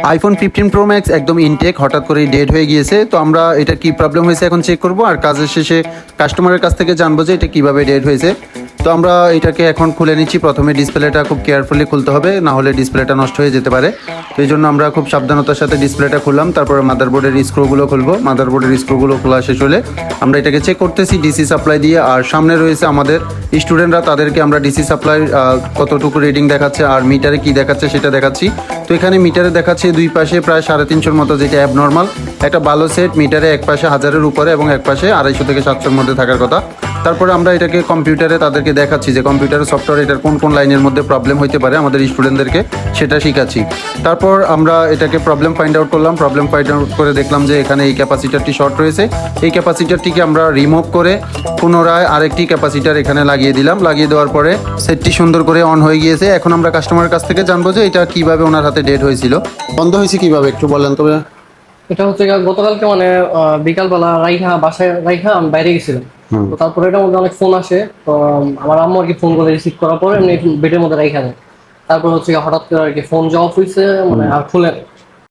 IPhone 15 pro max একদম intact হঠাৎ করে ডেড হয়ে গিয়েছে। তো আমরা এটা কি প্রবলেম হয়েছে এখন চেক করব, আর কাজের শেষে কাস্টমারের কাছ থেকে জানবো যে এটা কিভাবে ডেড হয়েছে। তো আমরা এটাকে এখন খুলে নিচ্ছি। প্রথমে ডিসপ্লেটা খুব কেয়ারফুলি খুলতে হবে, না হলে ডিসপ্লেটা নষ্ট হয়ে যেতে পারে। তো এই জন্য আমরা খুব সাবধানতার সাথে ডিসপ্লেটা খুললাম। তারপরে মাদারবোর্ডের স্ক্রুগুলো খুলবো। মাদারবোর্ডের স্ক্রুগুলো খোলা শেষ হলে আমরা এটাকে চেক করতেছি ডিসি সাপ্লাই দিয়ে। আর সামনে রয়েছে আমাদের স্টুডেন্টরা, তাদেরকে আমরা ডিসি সাপ্লাই কতটুকু রিডিং দেখাচ্ছে আর মিটারে কি দেখাচ্ছে সেটা দেখাচ্ছি। তো এখানে মিটারে দেখাচ্ছে দুই পাশে প্রায় 350-র মতো, যেটা অ্যাবনর্মাল। একটা ভালো সেট মিটারে এক পাশে 1000-এর উপরে এবং এক পাশে 250 থেকে 700-র মধ্যে থাকার কথা। তারপরে আমরা এটাকে কম্পিউটারে তাদেরকে দেখাচ্ছি যে কম্পিউটারের সফটওয়্যার এটার কোন কোন লাইনের মধ্যে প্রবলেম হতে পারে, আমাদের স্টুডেন্টদেরকে সেটা শিখাচ্ছি। তারপর আমরা এটাকে প্রবলেম ফাইন্ড আউট করলাম। প্রবলেম ফাইন্ড আউট করে দেখলাম যে এখানে এই ক্যাপাসিটারটি শর্ট রয়েছে। এই ক্যাপাসিটারটিকে আমরা রিমুভ করে পুনরায় আরেকটি ক্যাপাসিটার এখানে লাগিয়ে দিলাম। লাগিয়ে দেওয়ার পরে সেটটি সুন্দর করে অন হয়ে গিয়েছে। এখন আমরা কাস্টমারের কাছ থেকে জানবো যে এটা কিভাবে ওনার হাতে ডেড হয়েছিল, বন্ধ হয়েছে কিভাবে, একটু বলেন। তবে এটা হচ্ছে গতকালকে মানে বিকালবেলা বাসায় রাইখা আমি বাইরে গেছিলাম। তো তারপরে এটার মধ্যে অনেক ফোন আসে। তো আমার আম্মু আর কি ফোন করে রিসিভ করার পরে এমনি বেডের মধ্যে রাইখা দেয়। তারপর হচ্ছে হঠাৎ করে আর কি ফোন যে অফ হয়েছে মানে আর খুলে